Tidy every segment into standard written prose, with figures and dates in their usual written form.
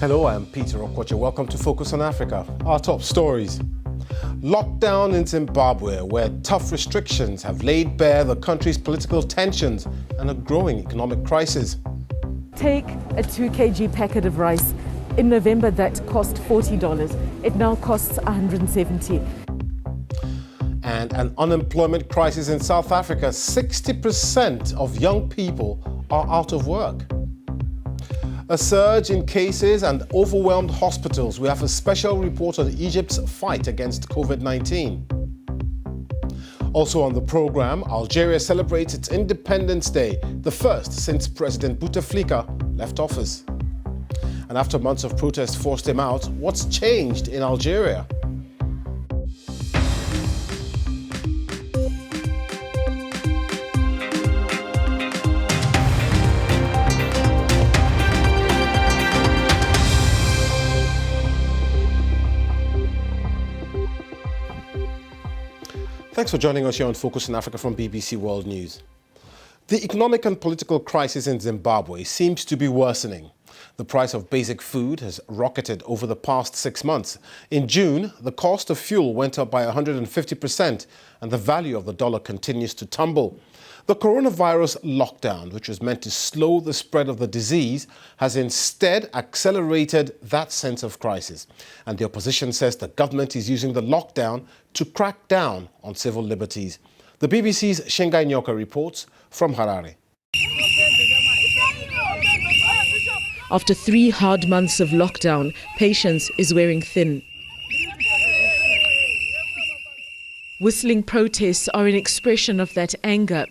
Hello, I'm Peter Okwache. Welcome to Focus on Africa. Our top stories. Lockdown in Zimbabwe, where tough restrictions have laid bare the country's political tensions and a growing economic crisis. Take a 2 kg packet of rice. In November, that cost $40. It now costs $170. And an unemployment crisis in South Africa. 60% of young people are out of work. A surge in cases and overwhelmed hospitals. We have a special report on Egypt's fight against COVID-19. Also on the program, Algeria celebrates its Independence Day, the first since President Bouteflika left office. And after months of protest forced him out, what's changed in Algeria? Thanks for joining us here on Focus on Africa from BBC World News. The economic and political crisis in Zimbabwe seems to be worsening. The price of basic food has rocketed over the past 6 months. In June, the cost of fuel went up by 150% and the value of the dollar continues to tumble. The coronavirus lockdown, which was meant to slow the spread of the disease, has instead accelerated that sense of crisis. And the opposition says the government is using the lockdown to crack down on civil liberties. The BBC's Shengai Nyoka reports from Harare. After 3 hard months of lockdown, patience is wearing thin. Whistling protests are an expression of that anger.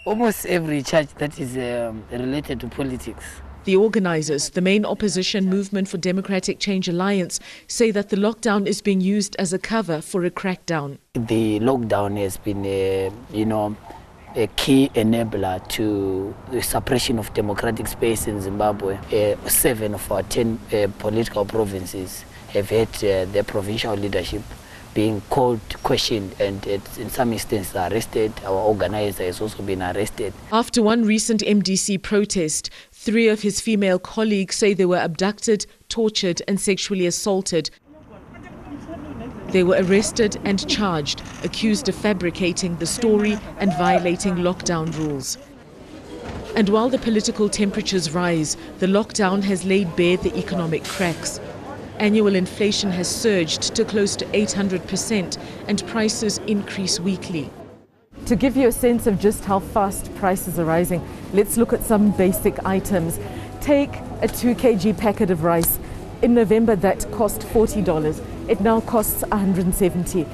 Almost every church that is related to politics. The organizers, the main opposition Movement for Democratic Change Alliance, say that the lockdown is being used as a cover for a crackdown. The lockdown has been, a key enabler to the suppression of democratic space in Zimbabwe. 7 of our 10 political provinces have had their provincial leadership being called, questioned, and in some instances arrested. Our organizer has also been arrested. After one recent MDC protest, 3 of his female colleagues say they were abducted, tortured, and sexually assaulted. They were arrested and charged, accused of fabricating the story and violating lockdown rules. And while the political temperatures rise, the lockdown has laid bare the economic cracks. Annual inflation has surged to close to 800% and prices increase weekly. To give you a sense of just how fast prices are rising, let's look at some basic items. Take a 2 kg packet of rice. In November, that cost $40. It now costs $170.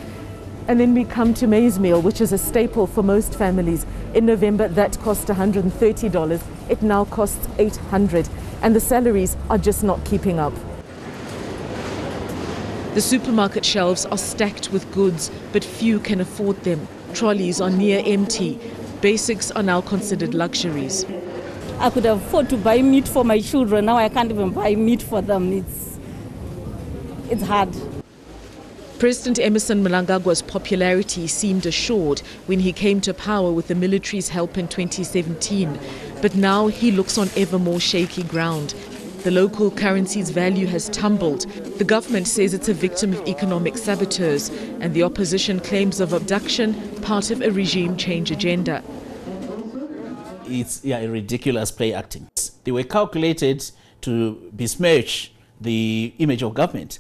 And then we come to maize meal, which is a staple for most families. In November, that cost $130. It now costs $800. And the salaries are just not keeping up. The supermarket shelves are stacked with goods, but few can afford them. Trolleys are near empty. Basics are now considered luxuries. I could afford to buy meat for my children. Now I can't even buy meat for them. It's hard. President Emerson Mnangagwa's popularity seemed assured when he came to power with the military's help in 2017. But now he looks on ever more shaky ground. The local currency's value has tumbled. The government says it's a victim of economic saboteurs, and the opposition claims of abduction, part of a regime change agenda. It's a ridiculous play acting. They were calculated to besmirch the image of government,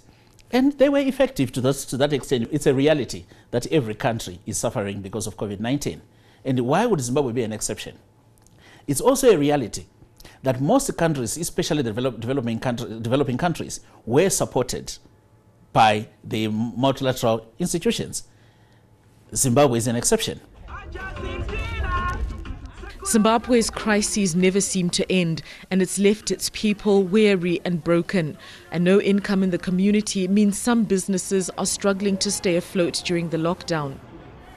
and they were effective to that extent. It's a reality that every country is suffering because of COVID-19. And why would Zimbabwe be an exception? It's also a reality that most countries, especially developing countries, were supported by the multilateral institutions. Zimbabwe is an exception. Zimbabwe's crises never seem to end, and it's left its people weary and broken. And no income in the community means some businesses are struggling to stay afloat during the lockdown.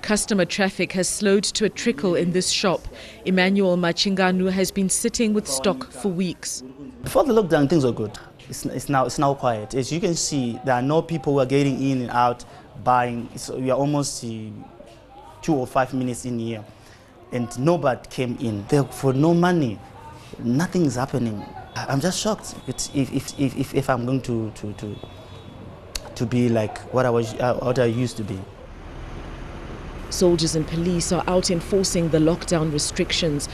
Customer traffic has slowed to a trickle in this shop. Emmanuel Machinganu has been sitting with stock for weeks. Before the lockdown, things were good. It's now quiet. As you can see, there are no people who are getting in and out buying. So we are almost 2 or 5 minutes in here, and nobody came in. Therefore, no money. Nothing is happening. I'm just shocked. If I'm going to be like what I used to be. Soldiers and police are out enforcing the lockdown restrictions.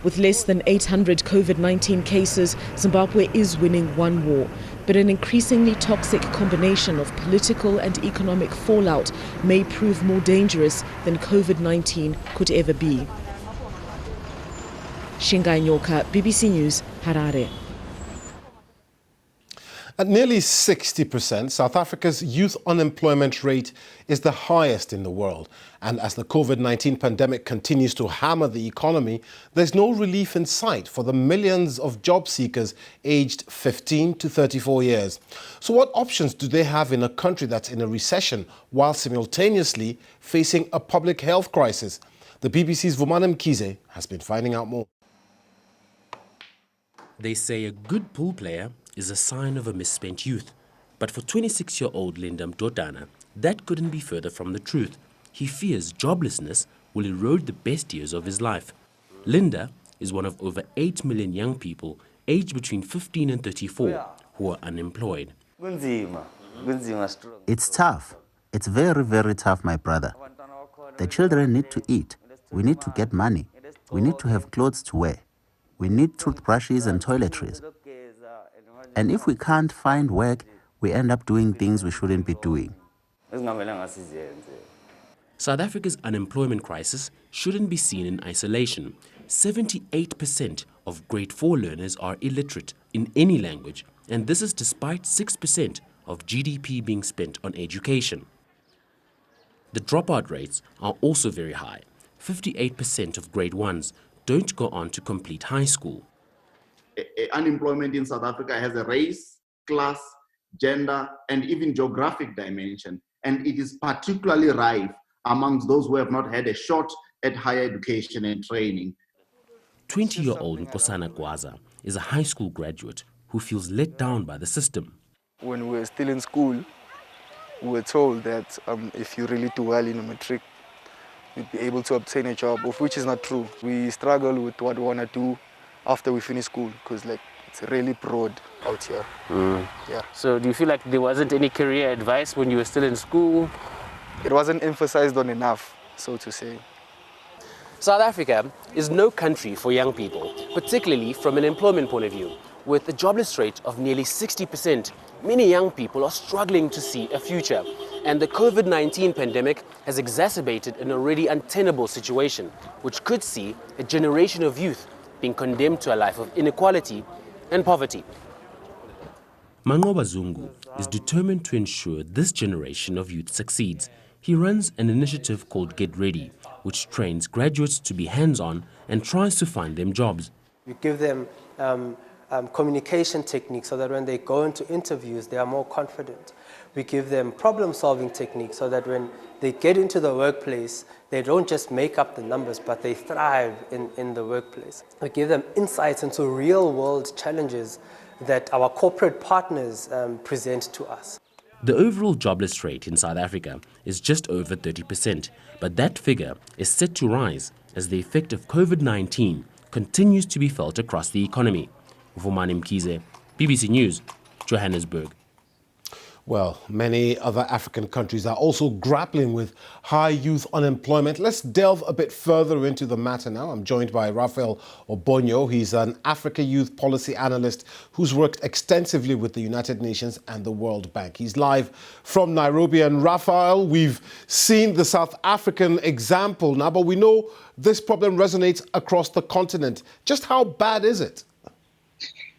With less than 800 COVID-19 cases, Zimbabwe is winning one war. But an increasingly toxic combination of political and economic fallout may prove more dangerous than COVID-19 could ever be. Shingai Nyoka, BBC News, Harare. At nearly 60%, South Africa's youth unemployment rate is the highest in the world. And as the COVID-19 pandemic continues to hammer the economy, there's no relief in sight for the millions of job seekers aged 15 to 34 years. So what options do they have in a country that's in a recession while simultaneously facing a public health crisis? The BBC's Vumana Mkhize has been finding out more. They say a good pool player is a sign of a misspent youth. But for 26-year-old Linda Mdodana, that couldn't be further from the truth. He fears joblessness will erode the best years of his life. Linda is one of over 8 million young people aged between 15 and 34 who are unemployed. It's tough. It's very, very tough, my brother. The children need to eat. We need to get money. We need to have clothes to wear. We need toothbrushes and toiletries. And if we can't find work, we end up doing things we shouldn't be doing. South Africa's unemployment crisis shouldn't be seen in isolation. 78% of grade 4 learners are illiterate in any language, and this is despite 6% of GDP being spent on education. The dropout rates are also very high. 58% of grade 1s don't go on to complete high school. Unemployment in South Africa has a race, class, gender, and even geographic dimension. And it is particularly rife amongst those who have not had a shot at higher education and training. 20-year-old Nkosana Gwaza is a high school graduate who feels let down by the system. When we were still in school, we were told that if you really do well in a matric, you'd be able to obtain a job, of which is not true. We struggle with what we want to do after we finish school, because it's really broad out here. Yeah. So do you feel like there wasn't any career advice when you were still in school? It wasn't emphasized on enough, so to say. South Africa is no country for young people, particularly from an employment point of view. With a jobless rate of nearly 60%, many young people are struggling to see a future. And the COVID-19 pandemic has exacerbated an already untenable situation, which could see a generation of youth being condemned to a life of inequality and poverty. Mangoba Zungu is determined to ensure this generation of youth succeeds. He runs an initiative called Get Ready, which trains graduates to be hands-on and tries to find them jobs. We give them communication techniques so that when they go into interviews, they are more confident. We give them problem-solving techniques so that when they get into the workplace, they don't just make up the numbers, but they thrive in the workplace. We give them insights into real-world challenges that our corporate partners present to us. The overall jobless rate in South Africa is just over 30%, but that figure is set to rise as the effect of COVID-19 continues to be felt across the economy. Vumana Mkhize, BBC News, Johannesburg. Well, many other African countries are also grappling with high youth unemployment. Let's delve a bit further into the matter now. I'm joined by Raphael Obonyo. He's an Africa youth policy analyst who's worked extensively with the United Nations and the World Bank. He's live from Nairobi. And Raphael, we've seen the South African example now, but we know this problem resonates across the continent. Just how bad is it?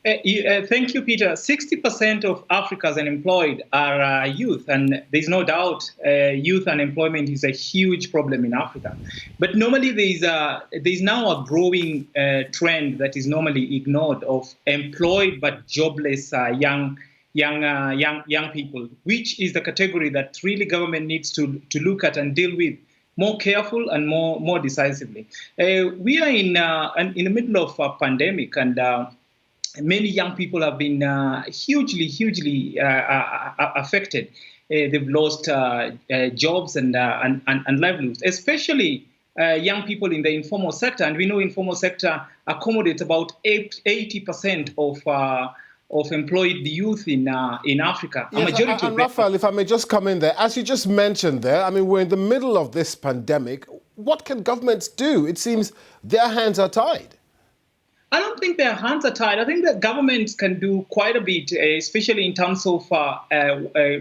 Thank you, Peter. 60% of Africa's unemployed are youth, and there's no doubt youth unemployment is a huge problem in Africa. But normally there's now a growing trend that is normally ignored of employed but jobless young people, which is the category that really government needs to look at and deal with more careful and more decisively. We are in the middle of a pandemic, and many young people have been hugely affected. They've lost jobs and livelihoods, especially young people in the informal sector, and we know informal sector accommodates about 80% of employed youth in Africa. Yes, a majority and Raphael, if I may just come in there, as you just mentioned there, I mean, we're in the middle of this pandemic. What can governments do? It seems their hands are tied. I don't think their hands are tied. I think that governments can do quite a bit, especially in terms of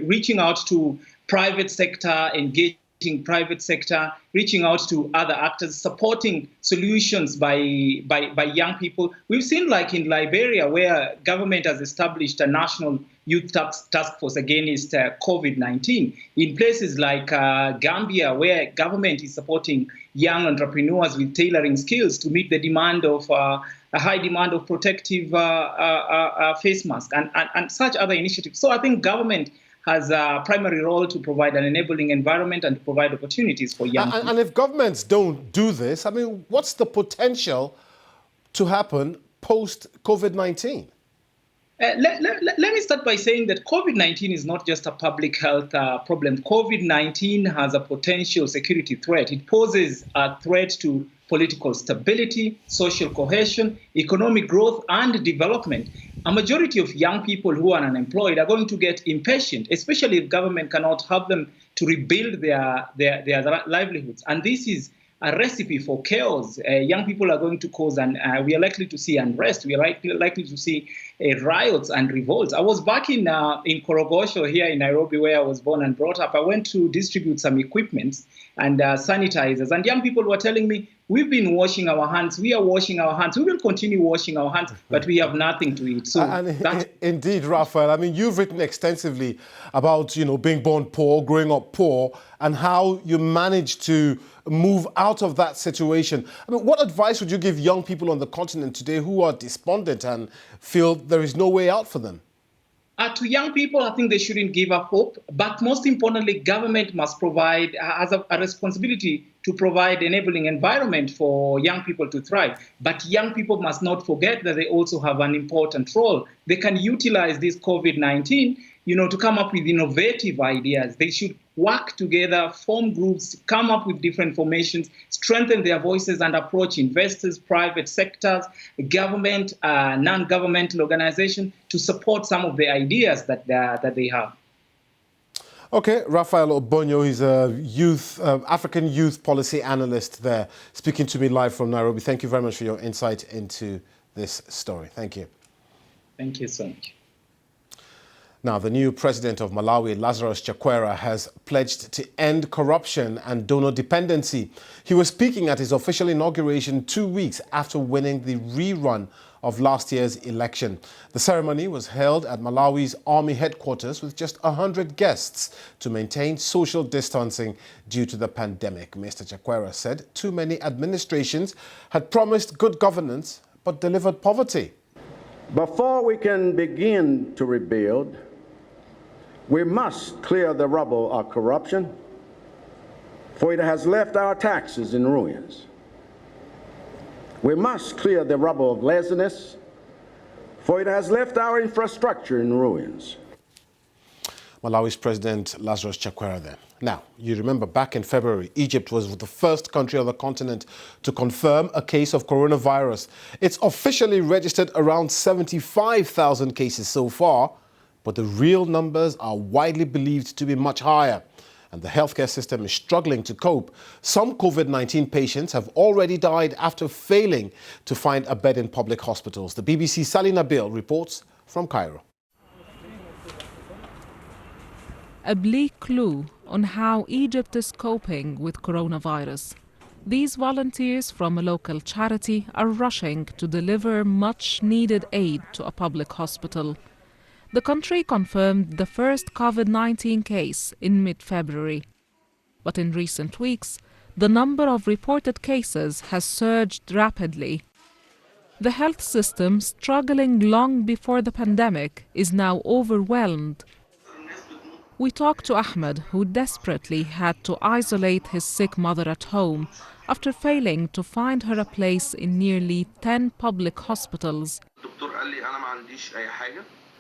reaching out to private sector, engaging private sector, reaching out to other actors, supporting solutions by young people. We've seen, like in Liberia, where government has established a national youth task force against COVID-19. In places like Gambia, where government is supporting young entrepreneurs with tailoring skills to meet the demand of a high demand of protective face masks and such other initiatives. So I think government has a primary role to provide an enabling environment and to provide opportunities for young people. And if governments don't do this, I mean, what's the potential to happen post-COVID-19? Let me start by saying that COVID-19 is not just a public health problem. COVID-19 has a potential security threat. It poses a threat to political stability, social cohesion, economic growth, and development. A majority of young people who are unemployed are going to get impatient, especially if government cannot help them to rebuild their livelihoods. And this is a recipe for chaos. Young people are going to cause, and we are likely to see unrest. We are likely to see riots and revolts. I was back in Korogosho here in Nairobi, where I was born and brought up. I went to distribute some equipments and sanitizers, and young people were telling me, we've been washing our hands. We are washing our hands. We will continue washing our hands, but we have nothing to eat. So indeed, Raphael, I mean, you've written extensively about, being born poor, growing up poor, and how you managed to move out of that situation. I mean, what advice would you give young people on the continent today who are despondent and feel there is no way out for them? To young people, I think they shouldn't give up hope. But most importantly, government must has a responsibility to provide enabling environment for young people to thrive. But young people must not forget that they also have an important role. They can utilize this COVID-19, to come up with innovative ideas. They should work together, form groups, come up with different formations, strengthen their voices and approach investors, private sectors, government, non-governmental organizations to support some of the ideas that they have. Okay, Raphael Obonyo, he's a African youth policy analyst there, speaking to me live from Nairobi. Thank you very much for your insight into this story. Thank you. Thank you so much. Now, the new president of Malawi, Lazarus Chakwera, has pledged to end corruption and donor dependency. He was speaking at his official inauguration 2 weeks after winning the rerun of last year's election. The ceremony was held at Malawi's army headquarters with just 100 guests to maintain social distancing due to the pandemic. Mr. Chakwera said too many administrations had promised good governance but delivered poverty. Before we can begin to rebuild, we must clear the rubble of corruption, for it has left our taxes in ruins. We must clear the rubble of laziness, for it has left our infrastructure in ruins. Malawi's President Lazarus Chakwera there. Now, you remember back in February, Egypt was the first country on the continent to confirm a case of coronavirus. It's officially registered around 75,000 cases so far, but the real numbers are widely believed to be much higher. And the healthcare system is struggling to cope. Some COVID-19 patients have already died after failing to find a bed in public hospitals. The BBC's Sally Nabil reports from Cairo. A bleak clue on how Egypt is coping with coronavirus. These volunteers from a local charity are rushing to deliver much-needed aid to a public hospital. The country confirmed the first COVID-19 case in mid-February. But in recent weeks, the number of reported cases has surged rapidly. The health system, struggling long before the pandemic, is now overwhelmed. We talked to Ahmed, who desperately had to isolate his sick mother at home after failing to find her a place in nearly 10 public hospitals.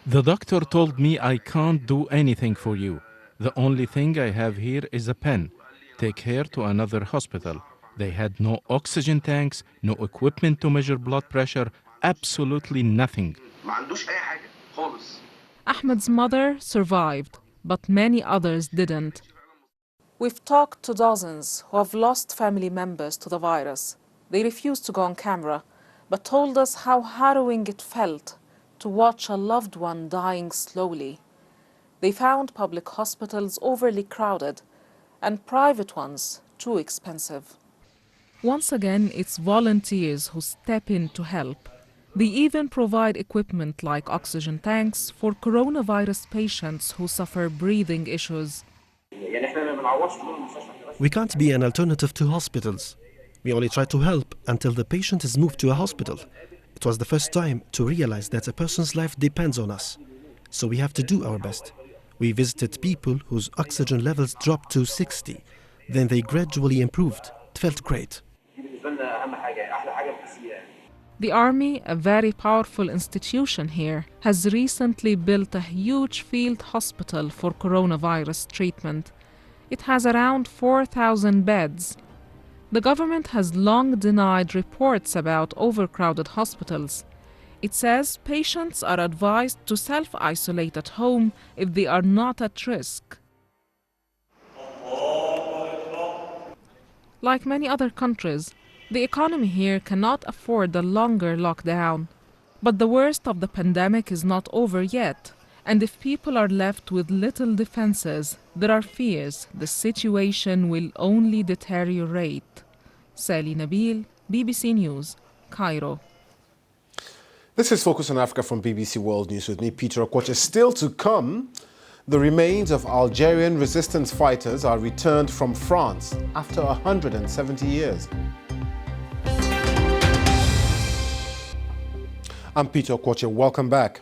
The doctor told me I can't do anything for you. The only thing I have here is a pen. Take her to another hospital. They had no oxygen tanks, no equipment to measure blood pressure, absolutely nothing. Ahmed's mother survived, but many others didn't. We've talked to dozens who have lost family members to the virus. They refused to go on camera, but told us how harrowing it felt to watch a loved one dying slowly. They found public hospitals overly crowded and private ones too expensive. Once again, it's volunteers who step in to help. They even provide equipment like oxygen tanks for coronavirus patients who suffer breathing issues. We can't be an alternative to hospitals. We only try to help until the patient is moved to a hospital. It was the first time to realize that a person's life depends on us. So we have to do our best. We visited people whose oxygen levels dropped to 60. Then they gradually improved. It felt great. The army, a very powerful institution here, has recently built a huge field hospital for coronavirus treatment. It has around 4,000 beds. The government has long denied reports about overcrowded hospitals. It says patients are advised to self-isolate at home if they are not at risk. Like many other countries, the economy here cannot afford a longer lockdown. But the worst of the pandemic is not over yet, and if people are left with little defenses, there are fears the situation will only deteriorate. Sally Nabil, BBC News, Cairo. This is Focus on Africa from BBC World News with me, Peter Okwoche. Still to come, the remains of Algerian resistance fighters are returned from France after 170 years. I'm Peter Okwoche. Welcome back.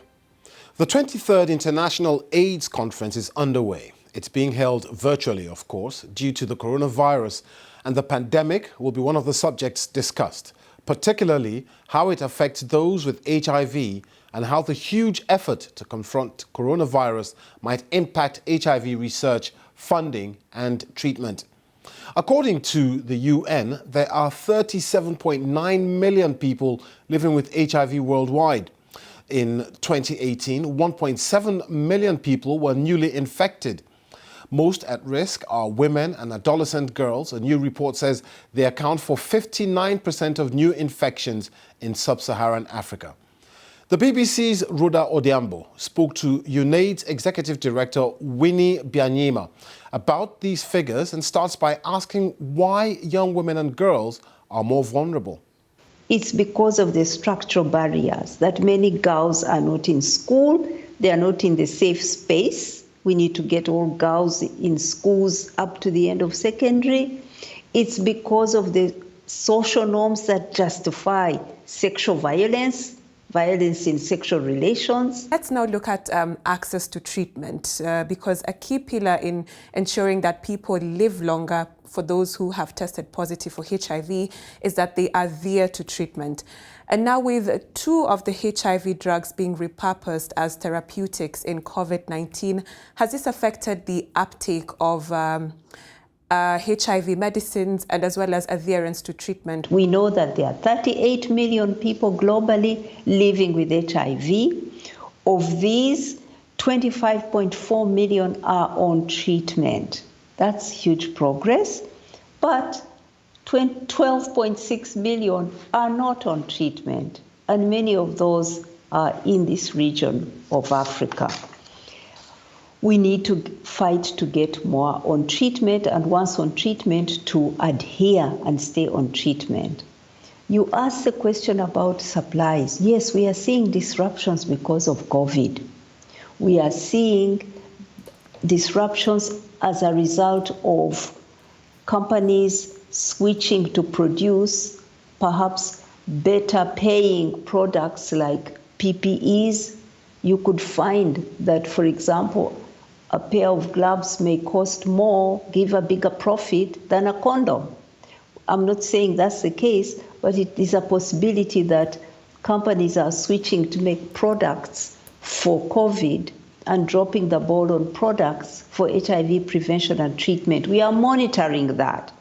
The 23rd International AIDS Conference is underway. It's being held virtually, of course, due to the coronavirus, and the pandemic will be one of the subjects discussed, particularly how it affects those with HIV and how the huge effort to confront coronavirus might impact HIV research, funding and treatment. According to the UN, there are 37.9 million people living with HIV worldwide. In 2018, 1.7 million people were newly infected. Most at risk are women and adolescent girls. A new report says they account for 59% of new infections in sub-Saharan Africa. The BBC's Rhoda Odiambo spoke to UNAIDS Executive Director Winnie Byanyima about these figures and starts by asking why young women and girls are more vulnerable. It's because of the structural barriers that many girls are not in school, they are not in the safe space. We need to get all girls in schools up to the end of secondary. It's because of the social norms that justify sexual violence, violence in sexual relations. Let's now look at access to treatment because a key pillar in ensuring that people live longer for those who have tested positive for HIV is that they adhere to treatment. And now with 2 of the HIV drugs being repurposed as therapeutics in COVID-19, has this affected the uptake of HIV medicines and as well as adherence to treatment? We know that there are 38 million people globally living with HIV. Of these, 25.4 million are on treatment. That's huge progress, but 12.6 million are not on treatment, and many of those are in this region of Africa. We need to fight to get more on treatment, and once on treatment, to adhere and stay on treatment. You asked the question about supplies. Yes, we are seeing disruptions because of COVID. We are seeing disruptions as a result of companies switching to produce perhaps better paying products like PPEs. You could find that, for example, a pair of gloves may cost more, give a bigger profit than a condom. I'm not saying that's the case, but it is a possibility that companies are switching to make products for COVID and dropping the ball on products for HIV prevention and treatment. We are monitoring that.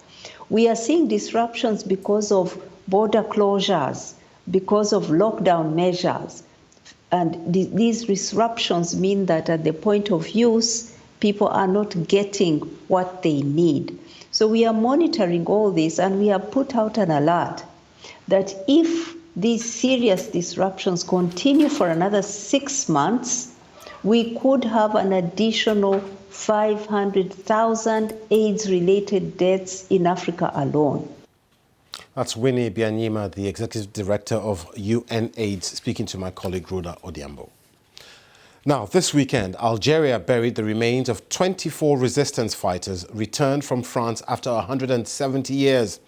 We are seeing disruptions because of border closures, because of lockdown measures. And these disruptions mean that at the point of use, people are not getting what they need. So we are monitoring all this, and we have put out an alert that if these serious disruptions continue for another 6 months, we could have an additional 500,000 AIDS-related deaths in Africa alone. That's Winnie Byanyima, the Executive Director of UNAIDS, speaking to my colleague Rhoda Odiambo. Now, this weekend, Algeria buried the remains of 24 resistance fighters returned from France after 170 years.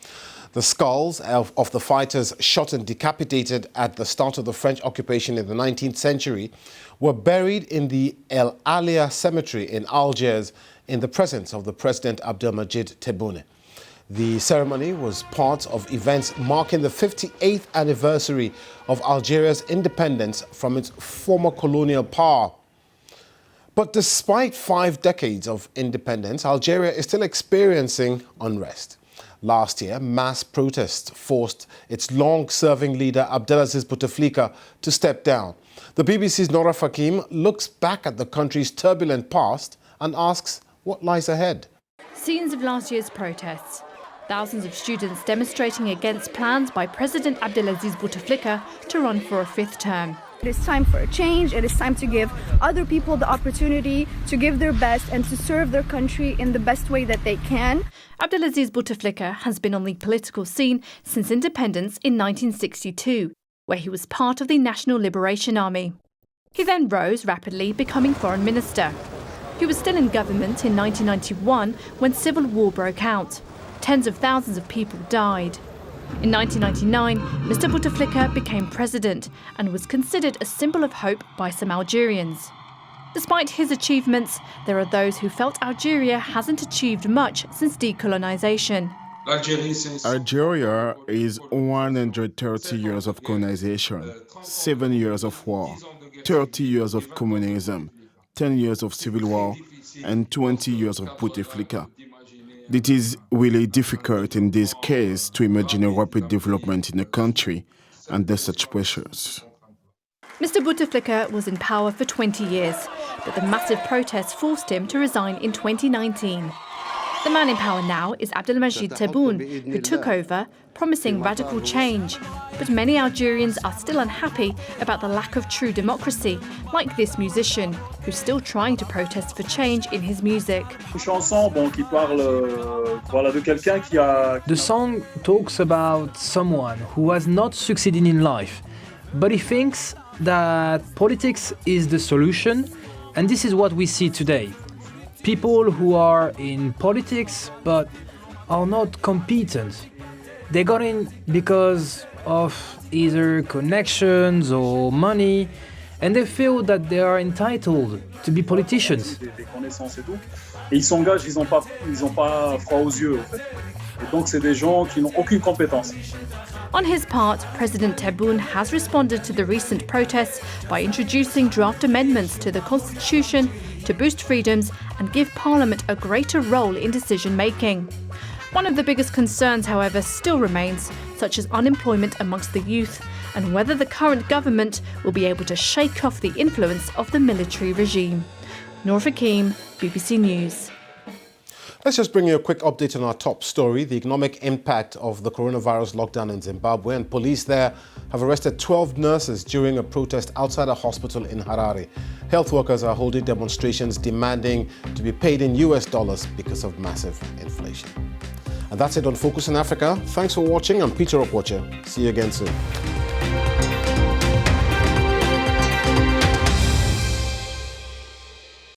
The skulls of the fighters shot and decapitated at the start of the French occupation in the 19th century were buried in the El Alia cemetery in Algiers in the presence of the President Abdelmadjid Tebboune. The ceremony was part of events marking the 58th anniversary of Algeria's independence from its former colonial power. But despite 5 decades of independence, Algeria is still experiencing unrest. Last year, mass protests forced its long-serving leader Abdelaziz Bouteflika to step down. The BBC's Nora Fakim looks back at the country's turbulent past and asks what lies ahead. Scenes of last year's protests. Thousands of students demonstrating against plans by President Abdelaziz Bouteflika to run for a 5th term. It is time for a change. It is time to give other people the opportunity to give their best and to serve their country in the best way that they can. Abdelaziz Bouteflika has been on the political scene since independence in 1962, where he was part of the National Liberation Army. He then rose rapidly, becoming foreign minister. He was still in government in 1991 when civil war broke out. Tens of thousands of people died. In 1999, Mr. Bouteflika became president and was considered a symbol of hope by some Algerians. Despite his achievements, there are those who felt Algeria hasn't achieved much since decolonisation. Algeria is 130 years of colonization, 7 years of war, 30 years of communism, 10 years of civil war, and 20 years of Bouteflika. It is really difficult in this case to imagine a rapid development in a country under such pressures. Mr. Bouteflika was in power for 20 years, but the massive protests forced him to resign in 2019. The man in power now is Abdelmadjid Tebboune, who took over, promising radical change. But many Algerians are still unhappy about the lack of true democracy, like this musician, who's still trying to protest for change in his music. The song talks about someone who has not succeeded in life, but he thinks that politics is the solution, and this is what we see today. People who are in politics but are not competent. They got in because of either connections or money, and they feel that they are entitled to be politicians. Et ils s'engagent, ils ont pas froid aux yeux. Et donc c'est des gens qui n'ont aucune compétence. On his part, President Tebboune has responded to the recent protests by introducing draft amendments to the constitution to boost freedoms and give Parliament a greater role in decision-making. One of the biggest concerns, however, still remains, such as unemployment amongst the youth and whether the current government will be able to shake off the influence of the military regime. Noor Fakim, BBC News. Let's just bring you a quick update on our top story, the economic impact of the coronavirus lockdown in Zimbabwe. And police there have arrested 12 nurses during a protest outside a hospital in Harare. Health workers are holding demonstrations demanding to be paid in US dollars because of massive inflation. And that's it on Focus on Africa. Thanks for watching. I'm Peter Okwoche. See you again soon.